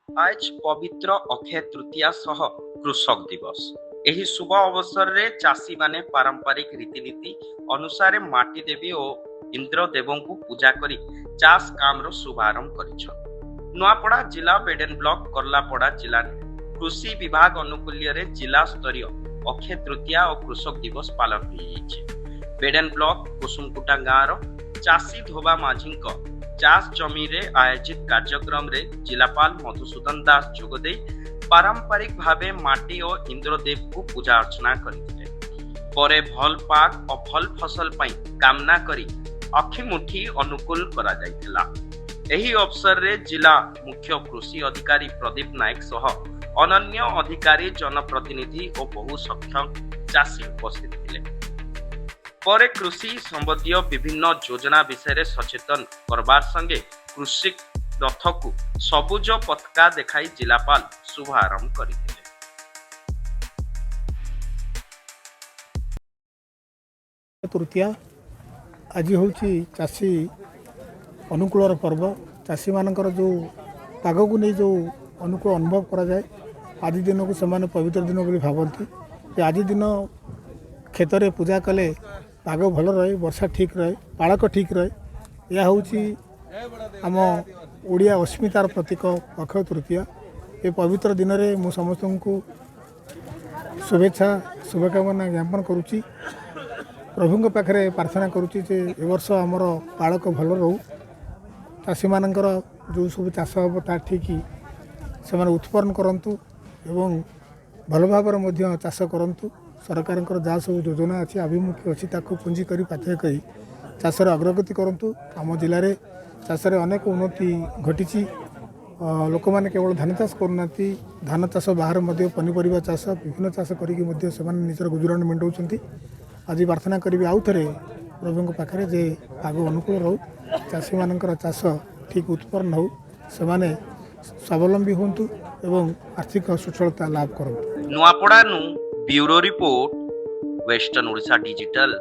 आज पवित्र अक्षय तृतीया सह कृषक दिवस। एही शुभ अवसर रे चाषी माने पारंपरिक रीतिनीति अनुसार माटी देवी और इंद्र देवों को पूजा करी चाष काम रो शुभारंभ करिछन। नुआपड़ा जिला बेडेन ब्लॉक करलापड़ा जिला कृषि विभाग अनुकूल्य रे जिला स्तरीय अक्षय तृतीया और कृषक दिवस पालन होइछि। बेडेन ब्लॉक कुसुमकुटा गाँव चाषी धोबा माझी चाष जमी रे आयोजित कार्यक्रम रे जिलापाल मधुसूदन दास जोगदे पारंपरिक भावे माटी और इंद्रदेव को पूजा अर्चना करथिले। परे भल पाक और भल फसल पई कामना करी अखिमुठी अनुकूल करा जायतिला। एही अवसर रे जिला मुख्य कृषि अधिकारी प्रदीप नायक सह अनन्य अधिकारी जनप्रतिनिधि और बहु संख्यक चाषी उपस्थित थिले। परे कृषि संबंधी विभिन्न योजना विषय सचेतन करबार संगे कृषि रथ को सबुज पताका देखाई जिलापाल शुभारंभ करथिले। तृतीया आज हूँ चाषी अनुकूल पर्व। चाषी मानकर जो पाग को नहीं जो अनुकूल अनुभव करा जाए आज दिन को सेमाने पवित्र दिन बोली भावती। आज दिन खेत रे पूजा कले पाग भल रहे, वर्षा ठीक रहे, पाड़क ठीक रहे। यह हूँ आम ओडिया अस्मितार प्रतीक अक्षय तृतीया। ये पवित्र दिन में मु समस्त को शुभेच्छा शुभकामना ज्ञापन करुच्ची। प्रभु पाखे प्रार्थना करुच्ची जे ए वर्ष आमर पाड़क भल रहू। चाषी मानकर जो सब चाष हम ता ठीक से उत्पन्न करंतु एवं भल भाव चाष करंतु। सरकार जहाँ सब योजना अच्छी आभिमुख्य अच्छी पुंजी कर पाथे करी चाषर अग्रगति करंतु। आम जिले में चाष अनेक उन्नति घटी। लोक मैंने केवल धान चाष करना, धान चाष बाहर पनीपरिया चाष विभिन्न चाष कर गुजराण मेटाऊँ। आज प्रार्थना करी आउ थे प्रभु पाखे जे पाग अनुकूल रो, चाषी मानकर चाष ठीक उत्पन्न हो, से स्वावलंबी हूँ एवं आर्थिक सच्छलता लाभ करूँ। Nuapada bureau report western Odisha digital.